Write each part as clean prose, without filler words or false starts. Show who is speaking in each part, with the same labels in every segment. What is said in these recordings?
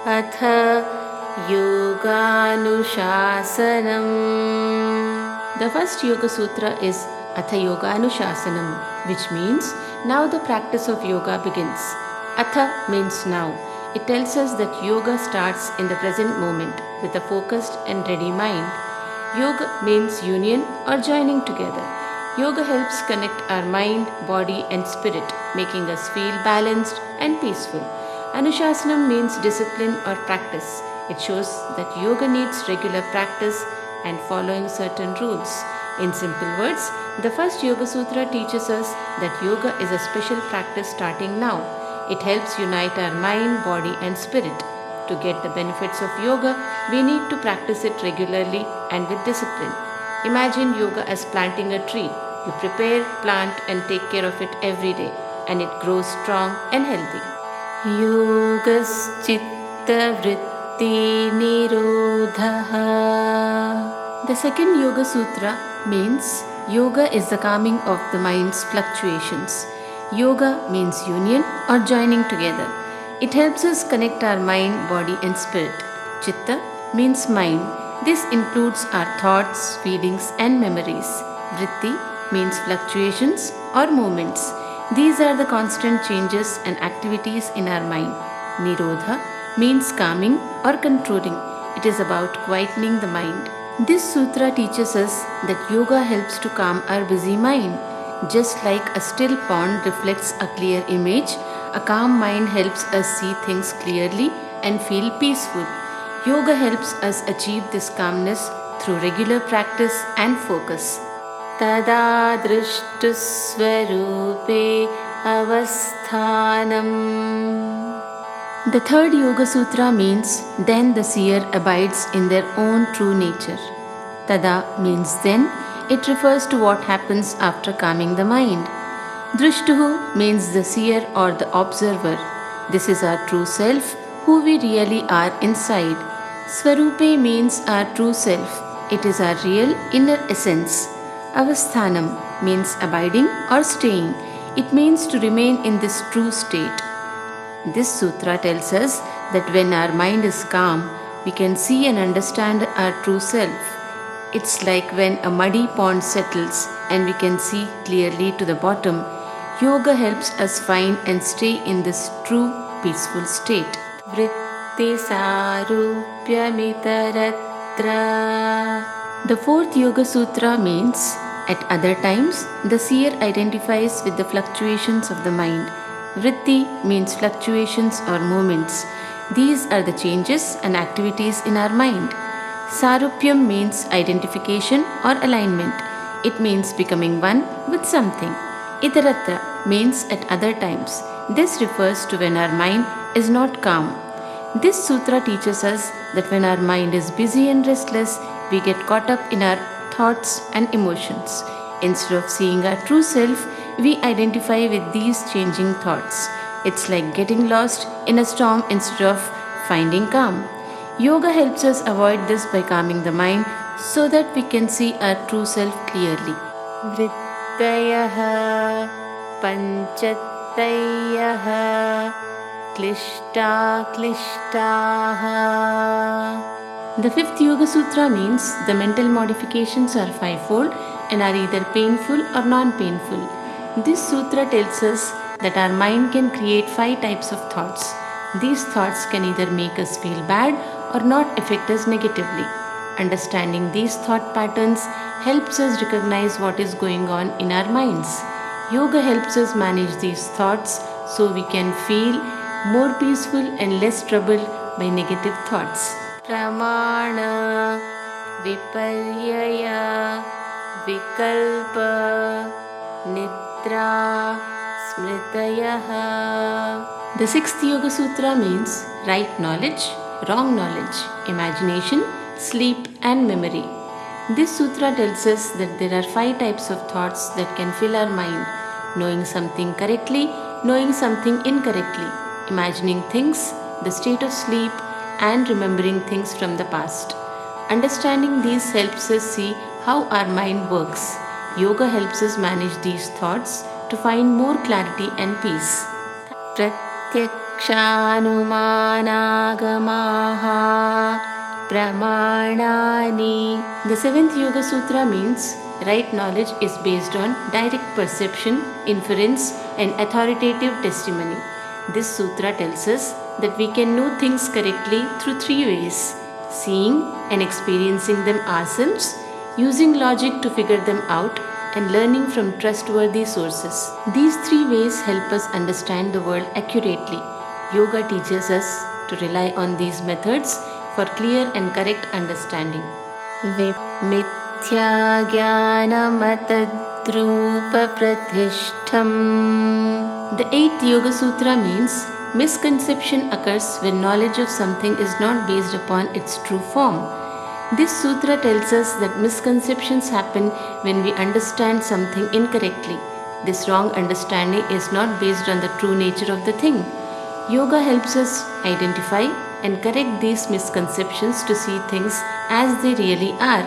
Speaker 1: अथ योगानुशासनम्. The first Yoga Sutra is Atha Yoganuशासनम्, which means now the practice of yoga begins. Atha means now. It tells us that yoga starts in the present moment with a focused and ready mind. Yoga means union or joining together. Yoga helps connect our mind, body and spirit, making us feel balanced and peaceful. Anushasanam means discipline or practice. It shows that yoga needs regular practice and following certain rules. In simple words, the first Yoga Sutra teaches us that yoga is a special practice starting now. It helps unite our mind, body and spirit. To get the benefits of yoga, we need to practice it regularly and with discipline. Imagine yoga as planting a tree. You prepare, plant and take care of it every day, and it grows strong and healthy. Yogaschitta vritti nirodhaha. The second Yoga Sutra means yoga is the calming of the mind's fluctuations. Yoga means union or joining together. It helps us connect our mind, body and spirit. Chitta means mind. This includes our thoughts, feelings and memories. Vritti means fluctuations or movements. These are the constant changes and activities in our mind. Nirodha means calming or controlling. It is about quietening the mind. This sutra teaches us that yoga helps to calm our busy mind. Just like a still pond reflects a clear image, a calm mind helps us see things clearly and feel peaceful. Yoga helps us achieve this calmness through regular practice and focus. Tada drishtu swarupe avasthanam. The third Yoga Sutra means then the seer abides in their own true nature. Tada means then. It refers to what happens after calming the mind. Drishtuhu means the seer or the observer. This is our true self, who we really are inside. Swarupe means our true self. It is our real inner essence. Avasthanam means abiding or staying. It means to remain in this true state. This sutra tells us that when our mind is calm, we can see and understand our true self. It's like when a muddy pond settles and we can see clearly to the bottom. Yoga helps us find and stay in this true peaceful state. Vrittis arupyamitarathra. The fourth Yoga Sutra means at other times the seer identifies with the fluctuations of the mind. Vritti means fluctuations or movements. These are the changes and activities in our mind. Sarupyam means identification or alignment. It means becoming one with something. Itaratra means at other times. This refers to when our mind is not calm. This sutra teaches us that when our mind is busy and restless, we get caught up in our thoughts and emotions. Instead of seeing our true self, we identify with these changing thoughts. It's like getting lost in a storm instead of finding calm. Yoga helps us avoid this by calming the mind so that we can see our true self clearly. Vrittayaha panchatayaha klishta klishtaha. The fifth Yoga Sutra means the mental modifications are fivefold and are either painful or non-painful. This sutra tells us that our mind can create 5 types of thoughts. These thoughts can either make us feel bad or not affect us negatively. Understanding these thought patterns helps us recognize what is going on in our minds. Yoga helps us manage these thoughts so we can feel more peaceful and less troubled by negative thoughts. Pramana viparyaya vikalpa nidra smritayaha. The sixth Yoga Sutra means right knowledge, wrong knowledge, imagination, sleep and memory. This sutra tells us that there are 5 types of thoughts that can fill our mind: knowing something correctly, knowing something incorrectly, imagining things, the state of sleep, and remembering things from the past. Understanding these helps us see how our mind works. Yoga helps us manage these thoughts to find more clarity and peace. Pratyak pramāṇāni. The seventh Yoga Sutra means right knowledge is based on direct perception, inference, and authoritative testimony. This sutra tells us that we can know things correctly through three ways: seeing and experiencing them ourselves, using logic to figure them out, and learning from trustworthy sources. These three ways help us understand the world accurately. Yoga teaches us to rely on these methods for clear and correct understanding. The eighth Yoga Sutra means misconception occurs when knowledge of something is not based upon its true form. This sutra tells us that misconceptions happen when we understand something incorrectly. This wrong understanding is not based on the true nature of the thing. Yoga helps us identify and correct these misconceptions to see things as they really are.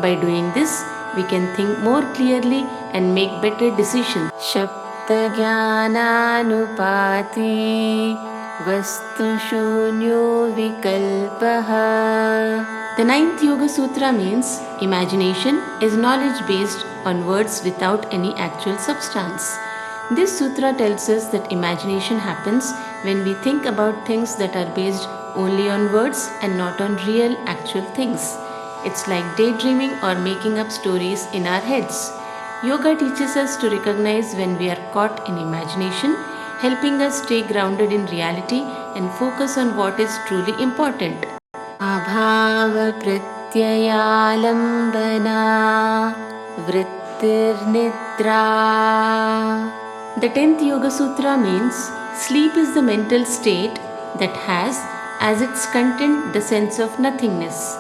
Speaker 1: By doing this, we can think more clearly and make better decisions. Shabda Gyananupati Vastu Shunyo Vikalpaha. The ninth Yoga Sutra means imagination is knowledge based on words without any actual substance. This sutra tells us that imagination happens when we think about things that are based only on words and not on real actual things. It's like daydreaming or making up stories in our heads. Yoga teaches us to recognize when we are caught in imagination, helping us stay grounded in reality and focus on what is truly important. Abhava pratyayalambana vrittirnidra. The 10th Yoga Sutra means sleep is the mental state that has as its content the sense of nothingness.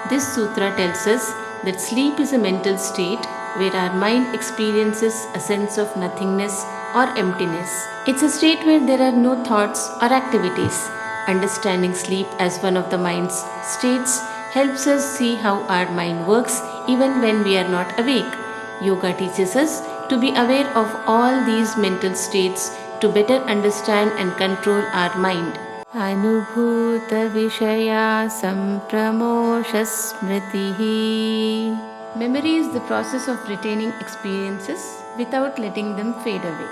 Speaker 1: This sutra tells us that sleep is a mental state where our mind experiences a sense of nothingness or emptiness. It's a state where there are no thoughts or activities. Understanding sleep as one of the mind's states helps us see how our mind works even when we are not awake. Yoga teaches us to be aware of all these mental states to better understand and control our mind. Anubhuta Vishaya Sampramosha Smritihi. Memory is the process of retaining experiences without letting them fade away.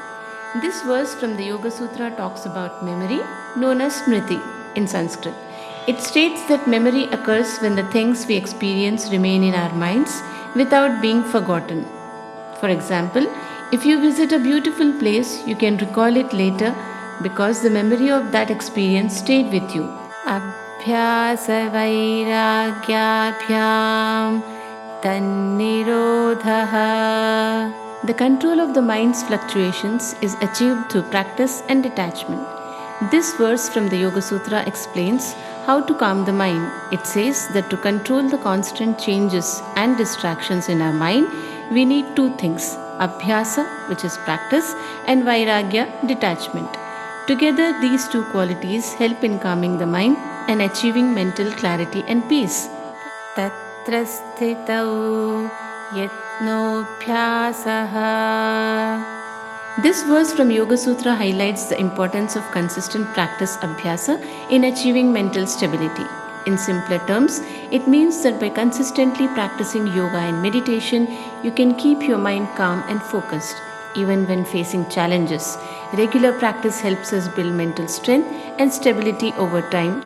Speaker 1: This verse from the Yoga Sutra talks about memory, known as Smriti in Sanskrit. It states that memory occurs when the things we experience remain in our minds without being forgotten. For example, if you visit a beautiful place, you can recall it later because the memory of that experience stayed with you. Abhyasa vairagyabhyam tannirodhaha. The control of the mind's fluctuations is achieved through practice and detachment. This verse from the Yoga Sutra explains how to calm the mind. It says that to control the constant changes and distractions in our mind, we need two things: abhyasa, which is practice, and vairagya, detachment. Together, these two qualities help in calming the mind and achieving mental clarity and peace. Tatra sthitau yatnobhyasaha. This verse from Yoga Sutra highlights the importance of consistent practice abhyasa in achieving mental stability. In simpler terms, it means that by consistently practicing yoga and meditation, you can keep your mind calm and focused, even when facing challenges. Regular practice helps us build mental strength and stability over time.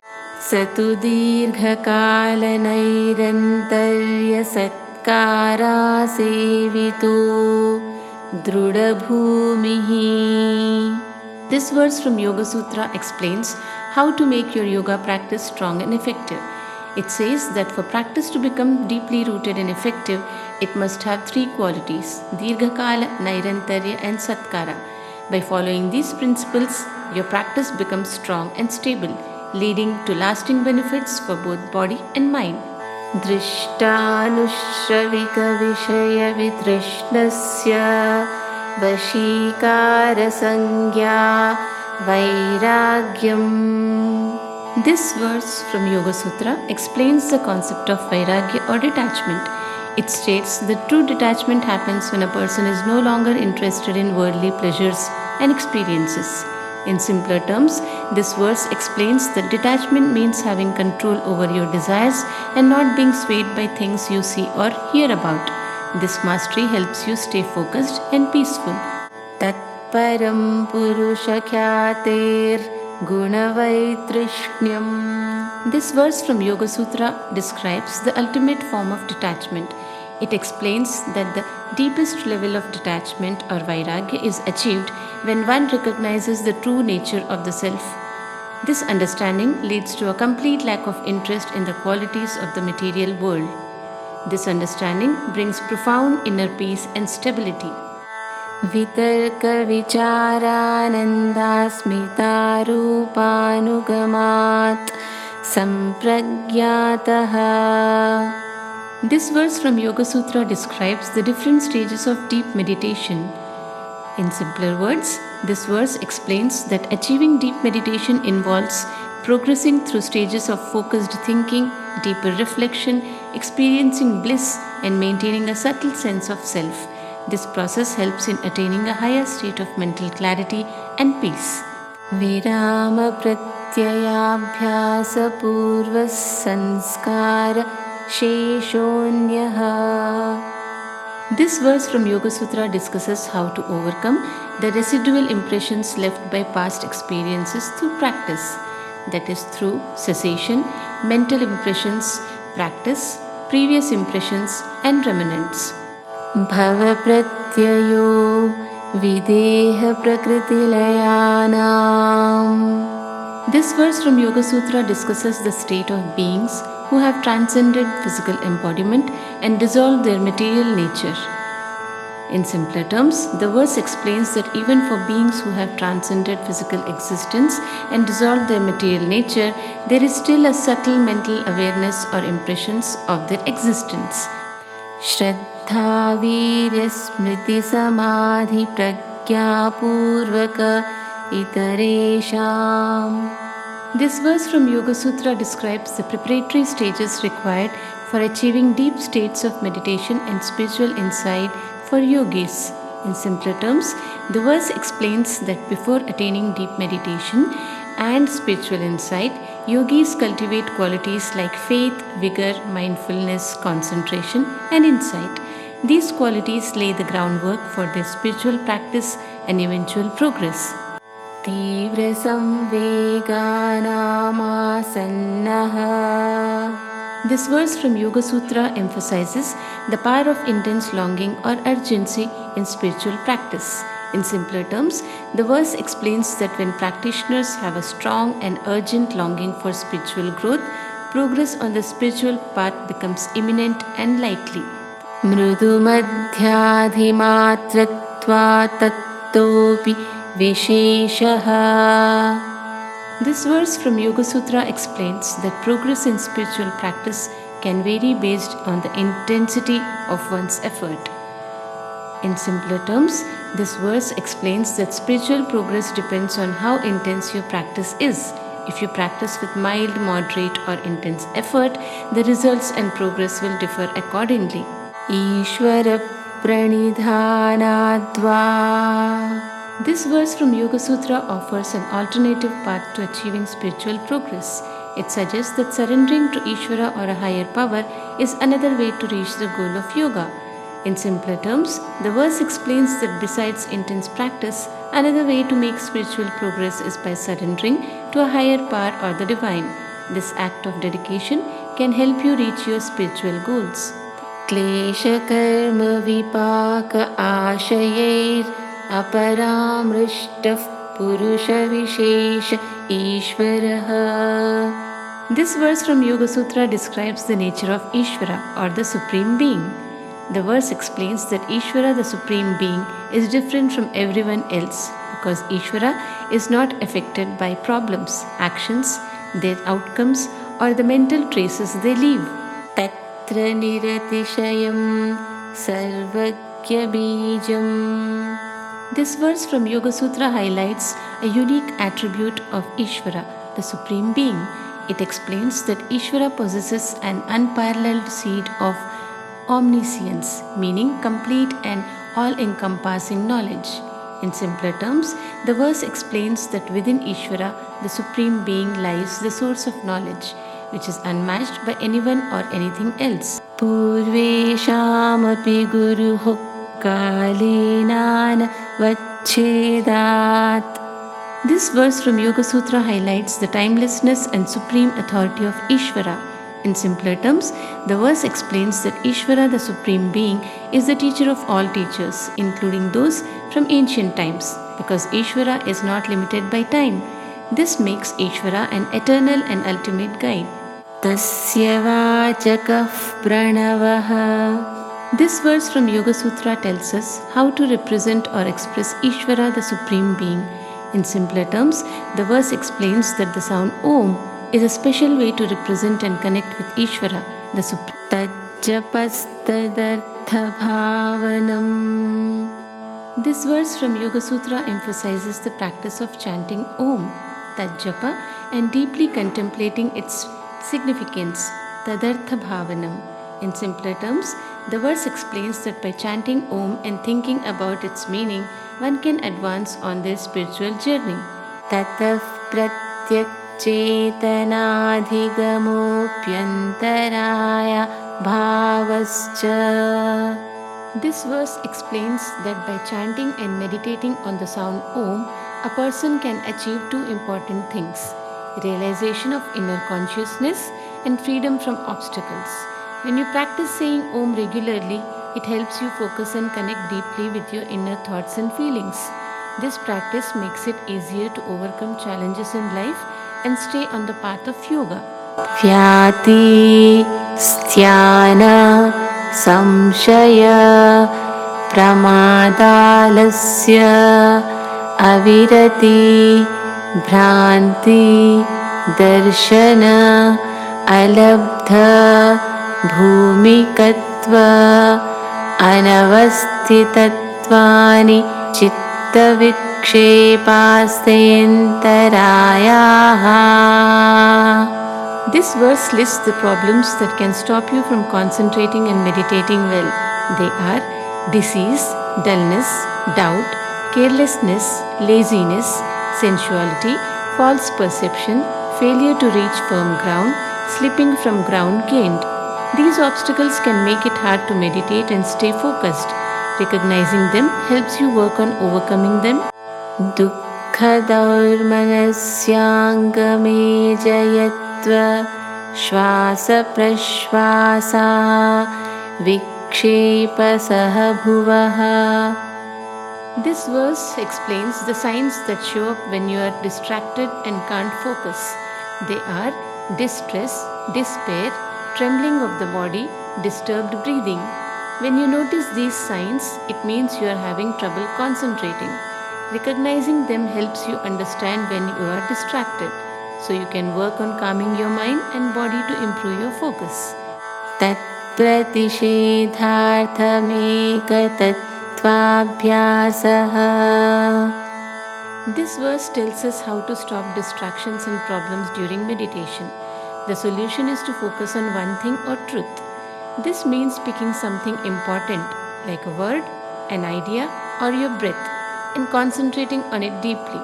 Speaker 1: Satu dirghakala nairantarya satkara sevitu drudabhumihi. This verse from Yoga Sutra explains how to make your yoga practice strong and effective. It says that for practice to become deeply rooted and effective, it must have three qualities: Dirghakala, Nairantarya, and Satkara. By following these principles, your practice becomes strong and stable, leading to lasting benefits for both body and mind. Drishtanushravika Vishaya Vitrishnasya Vashikara Sangya Vairagyam. This verse from Yoga Sutra explains the concept of vairagya or detachment. It states that true detachment happens when a person is no longer interested in worldly pleasures and experiences. In simpler terms, This verse explains that detachment means having control over your desires and not being swayed by things you see or hear about. This mastery helps you stay focused and peaceful. Tatparam Purusha Khyatibharedwaj Gunavaitrishyam. This verse from Yoga Sutra describes the ultimate form of detachment. It explains that the deepest level of detachment or vairagya is achieved when one recognizes the true nature of the self. This understanding leads to a complete lack of interest in the qualities of the material world. This understanding brings profound inner peace and stability. Vitarka vicharananda smitarupanugamat sampragyataha. This verse from Yoga Sutra describes the different stages of deep meditation. In simpler words, this verse explains that achieving deep meditation involves progressing through stages of focused thinking, deeper reflection, experiencing bliss, and maintaining a subtle sense of self. This process helps in attaining a higher state of mental clarity and peace. Virama pratyayabhyasa purva sanskara sheshonyaha. This verse from Yoga Sutra discusses how to overcome the residual impressions left by past experiences through practice, that is, through cessation, mental impressions, practice, previous impressions, and remnants. Bhava pratyayo videha prakritilayanam. This verse from Yoga Sutra discusses the state of beings who have transcended physical embodiment and dissolved their material nature. In simpler terms, the verse explains that even for beings who have transcended physical existence and dissolved their material nature, there is still a subtle mental awareness or impressions of their existence. Shraddha Virya Smriti Samadhi Pragya Purvaka Itaresham. This verse from Yoga Sutra describes the preparatory stages required for achieving deep states of meditation and spiritual insight for yogis. In simpler terms, the verse explains that before attaining deep meditation and spiritual insight, yogis cultivate qualities like faith, vigor, mindfulness, concentration, and insight. These qualities lay the groundwork for their spiritual practice and eventual progress. Tivra samveganamasannaha. This verse from Yoga Sutra emphasizes the power of intense longing or urgency in spiritual practice. In simpler terms, the verse explains that when practitioners have a strong and urgent longing for spiritual growth, progress on the spiritual path becomes imminent and likely. Mrudu madhyadhimatratva tattopi Visheshaha. This verse from Yoga Sutra explains that progress in spiritual practice can vary based on the intensity of one's effort. In simpler terms, this verse explains that spiritual progress depends on how intense your practice is. If you practice with mild, moderate, or intense effort, the results and progress will differ accordingly. Ishvara pranidhanadva. This verse from Yoga Sutra offers an alternative path to achieving spiritual progress. It suggests that surrendering to Ishvara or a higher power is another way to reach the goal of yoga. In simpler terms, the verse explains that besides intense practice, another way to make spiritual progress is by surrendering to a higher power or the divine. This act of dedication can help you reach your spiritual goals. Klesha karma vipaka ashayer aparamrishtah purusha vishesha ishvaraha. This verse from Yoga Sutra describes the nature of Ishvara or the Supreme Being. The verse explains that Ishvara, the Supreme Being, is different from everyone else because Ishvara is not affected by problems, actions, their outcomes, or the mental traces they leave. Tatra niratishayam sarvagya bijam. This verse from Yoga Sutra highlights a unique attribute of Ishvara, the Supreme Being. It explains that Ishvara possesses an unparalleled seed of omniscience, meaning complete and all-encompassing knowledge. In simpler terms, the verse explains that within Ishvara, the Supreme Being, lies the source of knowledge, which is unmatched by anyone or anything else. Purveshamapi guruho kalenana vachchedat. This verse from Yoga Sutra highlights the timelessness and supreme authority of Ishvara. In simpler terms, the verse explains that Ishvara, the Supreme Being, is the teacher of all teachers, including those from ancient times, because Ishvara is not limited by time. This makes Ishvara an eternal and ultimate guide. Tasya vachakah pranavah. This verse from Yoga Sutra tells us how to represent or express Ishvara, the Supreme Being. In simpler terms, the verse explains that the sound Om is a special way to represent and connect with Ishvara, the Supreme. Tajjapastadarthabhavanam. This verse from Yoga Sutra emphasizes the practice of chanting Om, Tajjapa, and deeply contemplating its significance, Tadartha Bhavanam. In simpler terms, the verse explains that by chanting Om and thinking about its meaning, one can advance on their spiritual journey. Tatah pratyak chetanadhigamopyantaraya bhavascha. This verse explains that by chanting and meditating on the sound Om, a person can achieve two important things: realization of inner consciousness and freedom from obstacles. When you practice saying Om regularly, it helps you focus and connect deeply with your inner thoughts and feelings. This practice makes it easier to overcome challenges in life and stay on the path of yoga. Vyati sthana samshaya pramadalasya avirati bhranti darshana alabdha bhumikatva anavastitatvani chittavikshepastayantarayaha. This verse lists the problems that can stop you from concentrating and meditating well. They are disease, dullness, doubt, carelessness, laziness, sensuality, false perception, failure to reach firm ground, slipping from ground gained. These obstacles can make it hard to meditate and stay focused. Recognizing them helps you work on overcoming them. Dukkha-daurmanasyangame jayatva shvasa prashvasa vikshepa sahabhuvaha. This verse explains the signs that show up when you are distracted and can't focus. They are distress, despair, trembling of the body, disturbed breathing. When you notice these signs, it means you are having trouble concentrating. Recognizing them helps you understand when you are distracted, so you can work on calming your mind and body to improve your focus. Tat pratishedharthamekatattvabhyasaha. This verse tells us how to stop distractions and problems during meditation. The solution is to focus on one thing or truth. This means picking something important, like a word, an idea, or your breath, and concentrating on it deeply.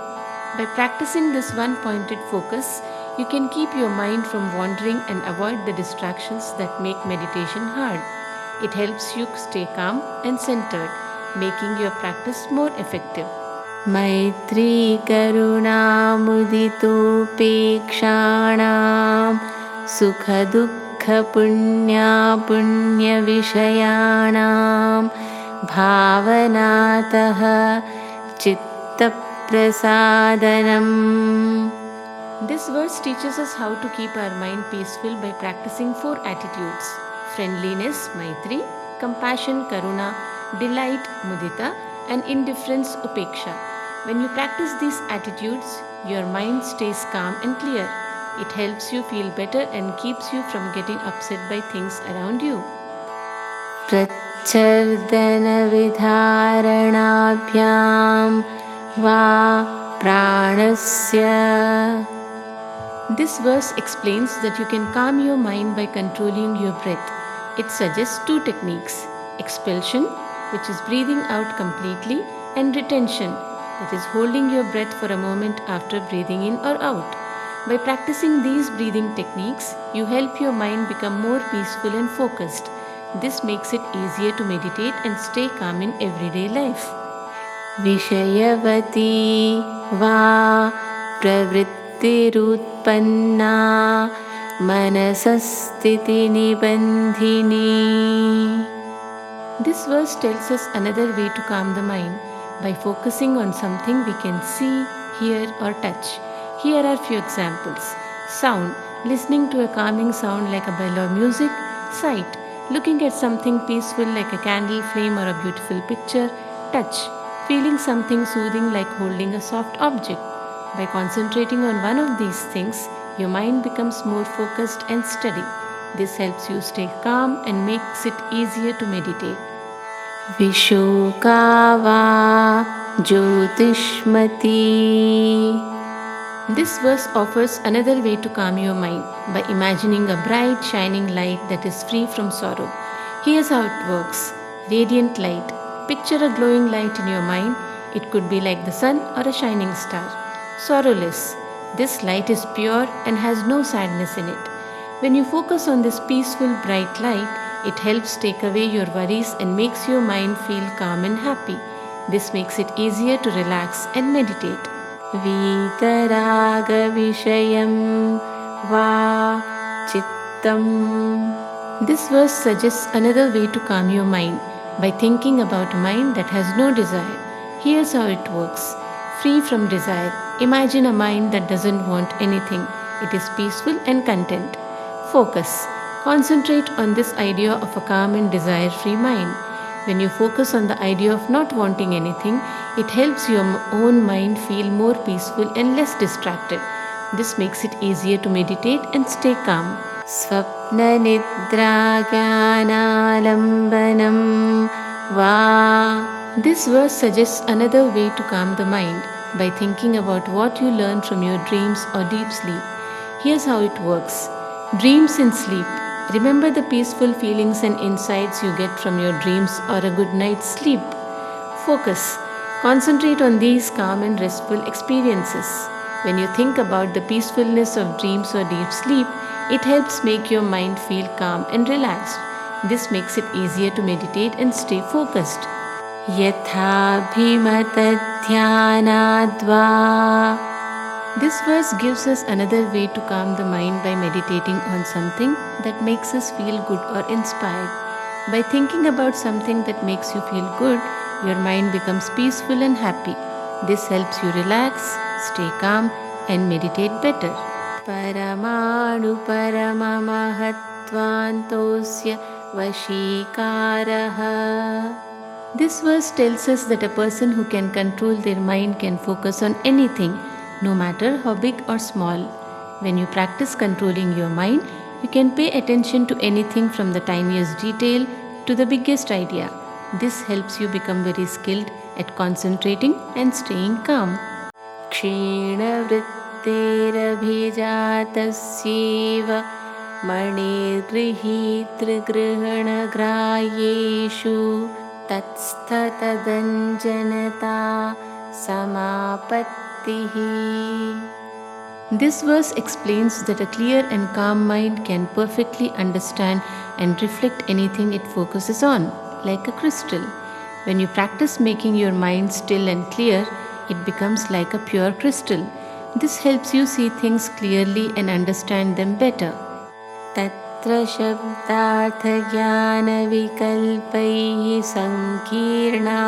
Speaker 1: By practicing this one-pointed focus, you can keep your mind from wandering and avoid the distractions that make meditation hard. It helps you stay calm and centered, making your practice more effective. Maitri karuna muditopekshanam sukha dukkha punya punya vishayanam bhavanataha chitta prasadanam. This verse teaches us how to keep our mind peaceful by practicing 4 attitudes: friendliness, maitri, compassion, karuna, delight, mudita, and indifference, upeksha. When you practice these attitudes, your mind stays calm and clear. It helps you feel better and keeps you from getting upset by things around you. Prachardana vidharanabhyam va pranasya. This verse explains that you can calm your mind by controlling your breath. It suggests 2 techniques: expulsion, which is breathing out completely, and retention, that is holding your breath for a moment after breathing in or out. By practicing these breathing techniques, you help your mind become more peaceful and focused. This makes it easier to meditate and stay calm in everyday life. Vishayavati va pravrittirutpanna manasasthiti nibandhini. This verse tells us another way to calm the mind by focusing on something we can see, hear, or touch. Here are few examples. Sound, listening to a calming sound like a bell or music. Sight, looking at something peaceful like a candle flame or a beautiful picture. Touch, feeling something soothing like holding a soft object. By concentrating on one of these things, your mind becomes more focused and steady. This helps you stay calm and makes it easier to meditate. Vishokava Jyotishmati. This verse offers another way to calm your mind by imagining a bright, shining light that is free from sorrow. Here's how it works. Radiant light. Picture a glowing light in your mind. It could be like the sun or a shining star. Sorrowless. This light is pure and has no sadness in it. When you focus on this peaceful, bright light, it helps take away your worries and makes your mind feel calm and happy. This makes it easier to relax and meditate. Vitaraga Vishayam Va Chittam. This verse suggests another way to calm your mind by thinking about a mind that has no desire. Here's how it works. Free from desire. Imagine a mind that doesn't want anything. It is peaceful and content. Focus. Concentrate on this idea of a calm and desire-free mind. When you focus on the idea of not wanting anything, it helps your own mind feel more peaceful and less distracted. This makes it easier to meditate and stay calm. Swapna Nidra Jnanalambanam Va. This verse suggests another way to calm the mind by thinking about what you learn from your dreams or deep sleep. Here's how it works. Dreams in sleep. Remember the peaceful feelings and insights you get from your dreams or a good night's sleep. Focus. Concentrate on these calm and restful experiences. When you think about the peacefulness of dreams or deep sleep, it helps make your mind feel calm and relaxed. This makes it easier to meditate and stay focused. Yatha bhimata dhyanadva. This verse gives us another way to calm the mind by meditating on something that makes us feel good or inspired. By thinking about something that makes you feel good, your mind becomes peaceful and happy. This helps you relax, stay calm, and meditate better. Paramanu paramamahatvantosya vashikaraha. This verse tells us that a person who can control their mind can focus on anything, no matter how big or small. When you practice controlling your mind, you can pay attention to anything from the tiniest detail to the biggest idea. This helps you become very skilled at concentrating and staying calm. Kshina vrittirabhijatasyiva manirgrihitri grihanagrayeshu tatstatadanjanata samapattihi. This verse explains that a clear and calm mind can perfectly understand and reflect anything it focuses on, like a crystal. When you practice making your mind still and clear, it becomes like a pure crystal. This helps you see things clearly and understand them better. Tatra shabdartha jnana vikalpaihi sankirna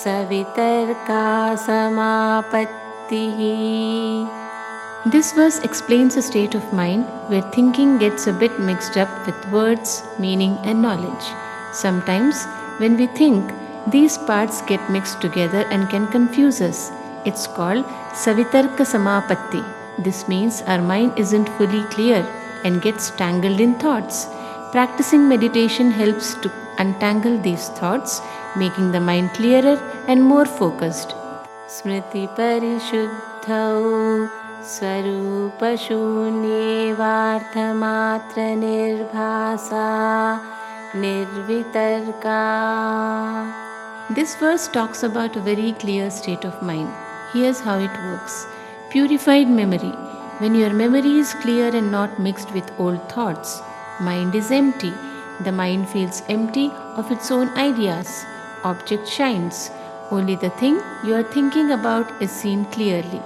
Speaker 1: savitarka samapattihi. This verse explains a state of mind where thinking gets a bit mixed up with words, meaning, and knowledge. Sometimes, when we think, these parts get mixed together and can confuse us. It's called Savitarka Samapatti. This means our mind isn't fully clear and gets tangled in thoughts. Practicing meditation helps to untangle these thoughts, making the mind clearer and more focused. Smriti Parishuddhau Swarupashunye Varthamatra Nirbhasa Nirvitarka. This verse talks about a very clear state of mind. Here's how it works. Purified memory. When your memory is clear and not mixed with old thoughts, mind is empty. The mind feels empty of its own ideas. Object shines. Only the thing you are thinking about is seen clearly.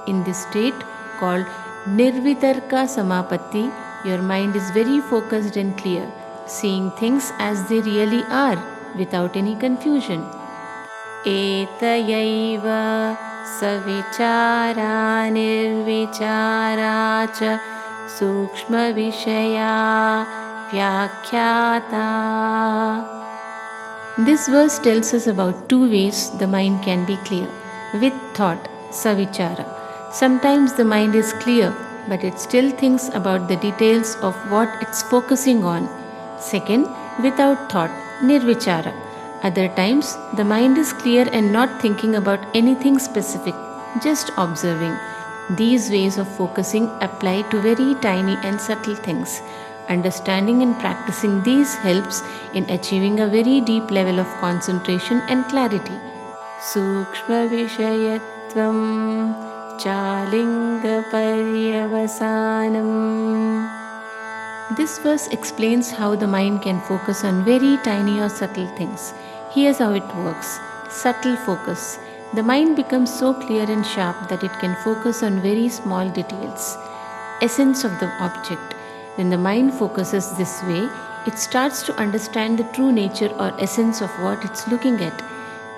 Speaker 1: In this state, called Nirvitarka Samapatti, your mind is very focused and clear, seeing things as they really are, without any confusion. Etayaiva savichara nirvichara cha sukshma vishaya vyakhyata. This verse tells us about two ways the mind can be clear. With thought, savichara. Sometimes the mind is clear, but it still thinks about the details of what it's focusing on. Second, without thought, nirvichara. Other times, the mind is clear and not thinking about anything specific, just observing. These ways of focusing apply to very tiny and subtle things. Understanding and practicing these helps in achieving a very deep level of concentration and clarity. Sukshma vishayatvam chalinga paryavasanam. This verse explains how the mind can focus on very tiny or subtle things. Here's how it works. Subtle focus. The mind becomes so clear and sharp that it can focus on very small details. Essence of the object. When the mind focuses this way, it starts to understand the true nature or essence of what it's looking at.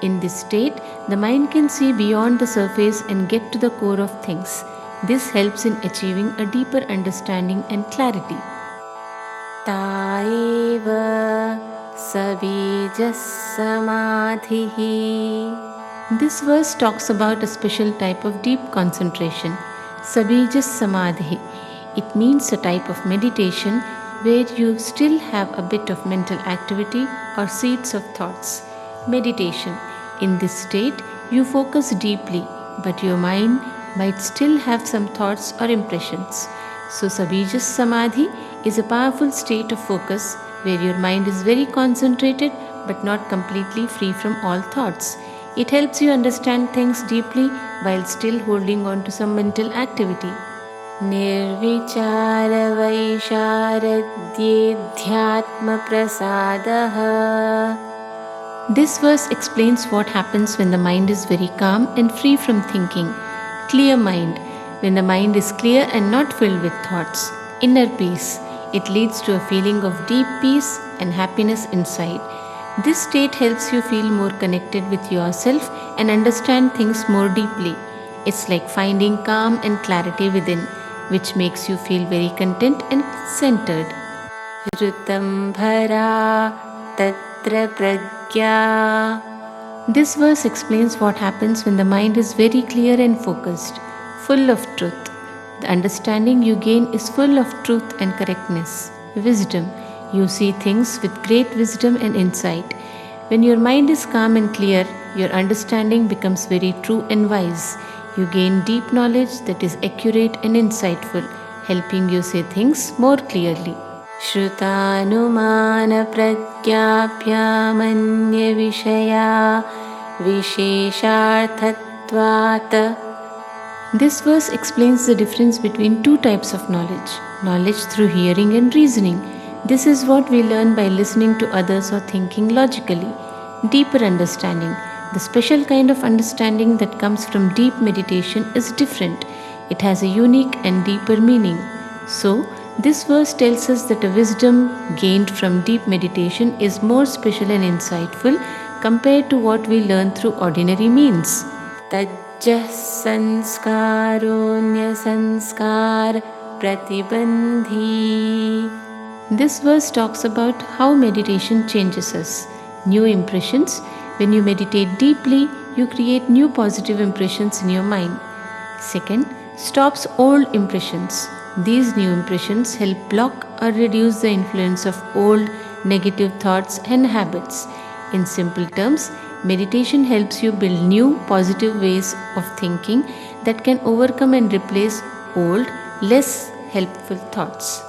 Speaker 1: In this state, the mind can see beyond the surface and get to the core of things. This helps in achieving a deeper understanding and clarity. Taeva sabijas samadhihi. This verse talks about a special type of deep concentration, sabijas samadhi. It means a type of meditation where you still have a bit of mental activity or seeds of thoughts. Meditation. In this state, you focus deeply, but your mind might still have some thoughts or impressions. So, Sabijas Samadhi is a powerful state of focus where your mind is very concentrated but not completely free from all thoughts. It helps you understand things deeply while still holding on to some mental activity. Nirvichara vaisharadhyedhyatma prasadaha. This verse explains what happens when the mind is very calm and free from thinking. Clear mind. When the mind is clear and not filled with thoughts. Inner peace. It leads to a feeling of deep peace and happiness inside. This state helps you feel more connected with yourself and understand things more deeply. It's like finding calm and clarity within, which makes you feel very content and centered. Ritambhara tatra pragya. This verse explains what happens when the mind is very clear and focused, full of truth. The understanding you gain is full of truth and correctness. Wisdom. You see things with great wisdom and insight. When your mind is calm and clear, your understanding becomes very true and wise. You gain deep knowledge that is accurate and insightful, helping you see things more clearly. Shrutanumana pragyapyamanya vishaya vishesharthatvat. This verse explains the difference between two types of knowledge. Knowledge through hearing and reasoning. This is what we learn by listening to others or thinking logically. Deeper understanding. The special kind of understanding that comes from deep meditation is different. It has a unique and deeper meaning. So, this verse tells us that a wisdom gained from deep meditation is more special and insightful compared to what we learn through ordinary means. Tajjah sanskaronya sanskar pratibandhi. This verse talks about how meditation changes us. New impressions. When you meditate deeply, you create new positive impressions in your mind. Second, stops old impressions. These new impressions help block or reduce the influence of old negative thoughts and habits. In simple terms, meditation helps you build new positive ways of thinking that can overcome and replace old, less helpful thoughts.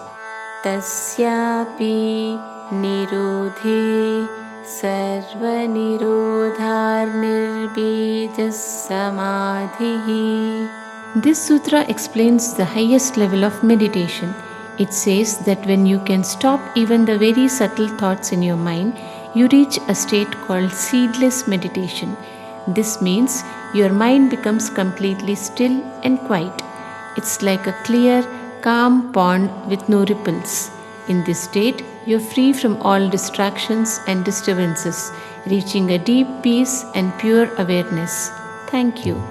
Speaker 1: Tasyapi nirodhe सर्वनिरोधार्निर्बीजः समाधिः. This sutra explains the highest level of meditation. It says that when you can stop even the very subtle thoughts in your mind, you reach a state called seedless meditation. This means your mind becomes completely still and quiet. It's like a clear, calm pond with no ripples. In this state, you're free from all distractions and disturbances, reaching a deep peace and pure awareness. Thank you.